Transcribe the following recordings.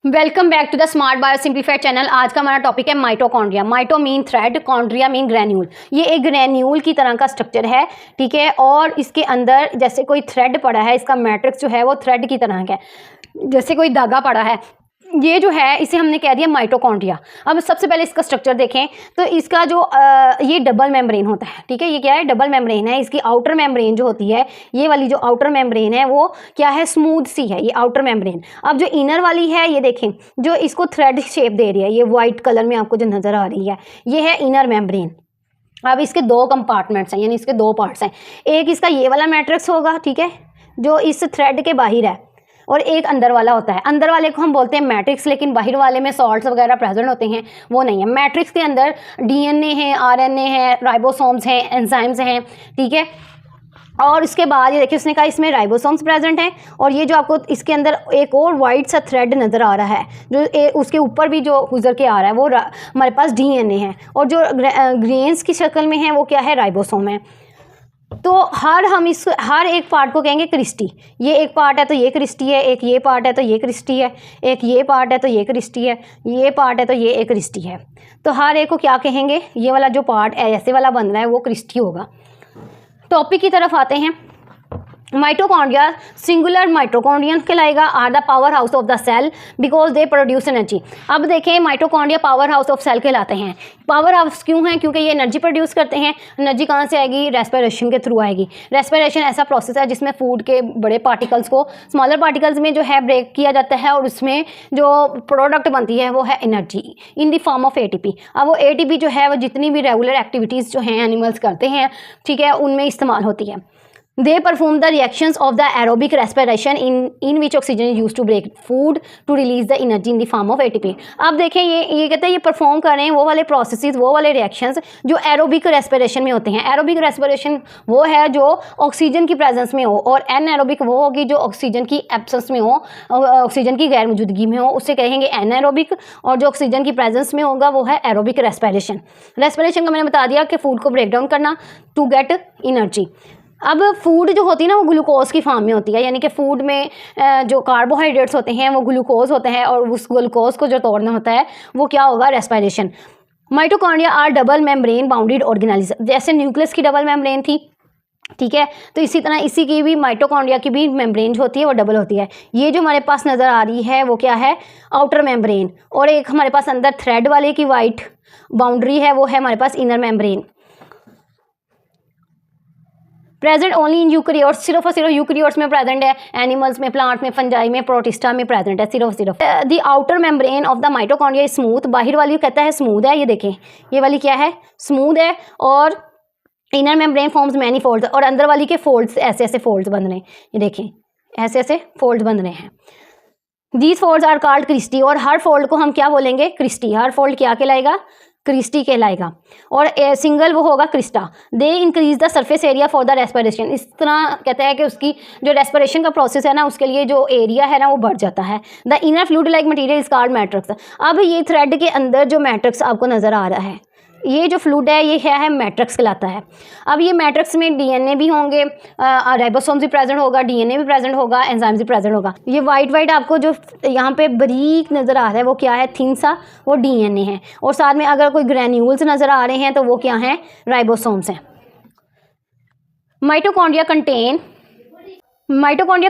Welcome back to the smart bio simplified channel. आज का हमारा टॉपिक है mitochondria. Mito mean thread, chondria mean granule. ये एक ग्रैन्यूल की तरह का स्ट्रक्चर है, ठीक है। और इसके अंदर जैसे कोई थ्रेड पड़ा है, इसका मैट्रिक्स जो है वो थ्रेड की तरह का है, जैसे कोई धागा पड़ा है। ये जो है इसे हमने कह दिया माइटोकॉन्ड्रिया। अब सबसे पहले इसका स्ट्रक्चर देखें तो इसका जो ये डबल मेम्ब्रेन होता है, ठीक है। ये क्या है? डबल मेम्ब्रेन है। इसकी आउटर मेम्ब्रेन जो होती है, ये वाली जो आउटर मेम्ब्रेन है वो क्या है? स्मूथ सी है ये आउटर मेम्ब्रेन। अब जो इनर वाली है, ये देखें, जो इसको थ्रेड शेप दे रही है, ये वाइट कलर में आपको जो नज़र आ रही है, ये है इनर मेम्ब्रेन। अब इसके दो कंपार्टमेंट्स हैं, यानी इसके दो पार्ट्स हैं। एक इसका ये वाला मैट्रिक्स होगा, ठीक है, जो इस थ्रेड के बाहर है, और एक अंदर वाला होता है। अंदर वाले को हम बोलते हैं मैट्रिक्स, लेकिन बाहर वाले में सॉल्ट्स वगैरह प्रेजेंट होते हैं, वो नहीं है। मैट्रिक्स के अंदर डीएनए है, आरएनए है, राइबोसोम्स हैं, एंजाइम्स हैं, ठीक है। और उसके बाद ये देखिए उसने कहा इसमें राइबोसोम्स प्रेजेंट हैं। और ये जो आपको इसके अंदर एक और वाइट सा थ्रेड नज़र आ रहा है, जो उसके ऊपर भी जो गुजर के आ रहा है, वो हमारे पास डीएनए है। और जो ग्रेन्स की शक्ल में है वो क्या है? राइबोसोम है। तो हर एक पार्ट को कहेंगे क्रिस्टी। ये एक पार्ट है तो ये क्रिस्टी है, एक ये पार्ट है तो ये क्रिस्टी है, एक ये पार्ट है तो ये क्रिस्टी है, ये पार्ट है तो ये एक क्रिस्टी है। तो हर एक को क्या कहेंगे? ये वाला जो पार्ट ऐसे वाला बन रहा है वो क्रिस्टी होगा। टॉपिक की तरफ आते हैं। माइटोकॉन्ड्रिया सिंगुलर माइटोकॉन्ड्रियन कहलाएगा, are the power house of the cell because they produce energy. अब देखें, mitochondria power house of cell कहलाते हैं। पावर हाउस क्यों है? क्योंकि ये एनर्जी प्रोड्यूस करते हैं। एनर्जी कहाँ से आएगी? रेस्पिरेशन के थ्रू आएगी। रेस्पिरेशन ऐसा प्रोसेस है जिसमें फूड के बड़े पार्टिकल्स को स्मॉलर पार्टिकल्स में जो है ब्रेक किया जाता है, और उसमें जो प्रोडक्ट बनती है वो है energy in the form of ATP. अब वो एटीपी जो है वो जितनी भी रेगुलर एक्टिविटीज़ जो हैं एनिमल्स करते हैं, ठीक है, उनमें इस्तेमाल होती है। They perform the reactions of the aerobic respiration in which oxygen is used to break food to release the energy in the form of ATP। अब देखें, ये कहते हैं ये परफॉर्म कर रहे हैं वो वाले प्रोसेसेस, वो वाले रिएक्शंस जो एरोबिक रेस्पिरेशन में होते हैं। एरोबिक रेस्पिरेशन वो है जो ऑक्सीजन की प्रेजेंस में हो, और एनएरोबिक वो होगी जो ऑक्सीजन की एब्सेंस में हो, ऑक्सीजन की गैर मौजूदगी में हो, उससे कहेंगे एनएरोबिक। और जो ऑक्सीजन की प्रेजेंस में होगा वो है एरोबिक रेस्पिरेशन। रेस्पिरेशन का मैंने बता दिया कि फूड को ब्रेक डाउन करना टू गेट एनर्जी। अब फूड जो होती है ना वो ग्लूकोज की फॉर्म में होती है, यानी कि फूड में जो कार्बोहाइड्रेट्स होते हैं वो ग्लूकोज होते हैं, और उस ग्लूकोज को जो तोड़ना होता है वो क्या होगा? Respiration. Mitochondria are double membrane bounded organism. जैसे न्यूक्लियस की डबल मेम्ब्रेन थी, ठीक है, तो इसी तरह इसी की भी माइटोकॉन्ड्रिया की भी मेम्ब्रेन जो होती है वो डबल होती है। ये जो हमारे पास नज़र आ रही है वो क्या है? Outer membrane. और एक हमारे पास अंदर थ्रेड वाले की वाइट बाउंड्री है, वो है हमारे पास inner membrane. Present only in eukaryotes, सिर्फ और सिर्फ यूकैरियोट्स में प्रेजेंट है। एनिमल्स में, प्लांट में, फंजाई में, प्रोटिस्टा में प्रेजेंट है सिर्फ और सिर्फ। The outer membrane of the mitochondria is smooth. बाहर वाली कहता है स्मूथ है, ये देखें, ये वाली क्या है? स्मूथ है। और inner membrane forms many folds, और अंदर वाली के फोल्ड्स ऐसे ऐसे फोल्ड्स बन रहे हैं, ये देखें, ऐसे ऐसे फोल्ड्स बन रहे हैं। These folds are called cristae. और हर फोल्ड को हम क्या बोलेंगे? क्रिस्टी। हर फोल्ड क्या कहलाएगा? क्रिस्टी कहलाएगा। और सिंगल वो होगा Crysta. They increase the surface area for the respiration. इस तरह कहते हैं कि उसकी जो रेस्पिरेशन का प्रोसेस है ना, उसके लिए जो एरिया है ना वो बढ़ जाता है। The inner fluid like material is called matrix. अब ये थ्रेड के अंदर जो मैट्रिक्स आपको नज़र आ रहा है, ये जो फ्लूइड है ये क्या है? मैट्रिक्स कहलाता है। अब ये मैट्रिक्स में डीएनए भी होंगे, राइबोसोम्स भी प्रेजेंट होगा, डीएनए भी प्रेजेंट होगा, एंजाइम्स भी प्रेजेंट होगा। ये वाइट आपको जो यहाँ पे बारीक नज़र आ रहा है वो क्या है? थिन सा, वो डीएनए है। और साथ में अगर कोई ग्रैन्यूल्स नज़र आ रहे हैं तो वो क्या हैं? राइबोसोम्स हैं। Mitochondria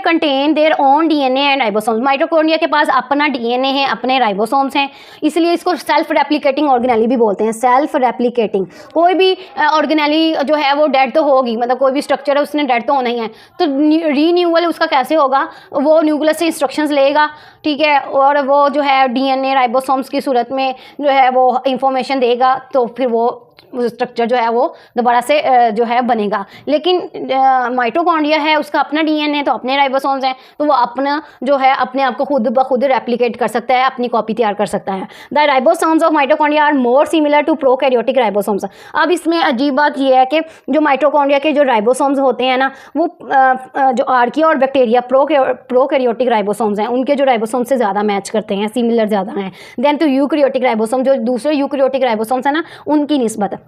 contain their own DNA and ribosomes. Mitochondria के पास अपना डीएनए है, अपने राइबोसोम्स हैं, इसलिए इसको सेल्फ रेप्लिकेटिंग ऑर्गेनेली भी बोलते हैं। Self replicating. कोई भी ऑर्गेनेली जो है वो डेड तो होगी, मतलब कोई भी स्ट्रक्चर है उसने डेड तो होना ही है, तो रीन्यूअल उसका कैसे होगा? वो न्यूक्लियस से इंस्ट्रक्शंस लेगा, ठीक है, और वो जो है डीएनए राइबोसोम्स की सूरत में जो है वो इंफॉर्मेशन देगा, तो फिर वो स्ट्रक्चर जो है वो दोबारा से जो है बनेगा। लेकिन माइटोकॉन्ड्रिया है, उसका अपना डीएनए, तो अपने राइबोसोम्स हैं, तो वो अपना जो है अपने आप को खुद ब खुद रेप्लिकेट कर सकता है, अपनी कॉपी तैयार कर सकता है। The ribosomes of mitochondria are more similar to prokaryotic ribosomes. अब इसमें अजीब बात ये है कि जो माइटोकॉन्ड्रिया के जो राइबोसोम्स होते हैं ना, वो जो आर्किया और बैक्टीरिया प्रोकैरियोटिक राइबोसोम्स हैं, उनके जो राइबोसोम्स से ज़्यादा मैच करते हैं, सिमिलर ज़्यादा हैं देन टू यूकैरियोटिक राइबोसोम। जो दूसरे यूकैरियोटिक राइबोसोम्स हैं ना, उनकी निस्बत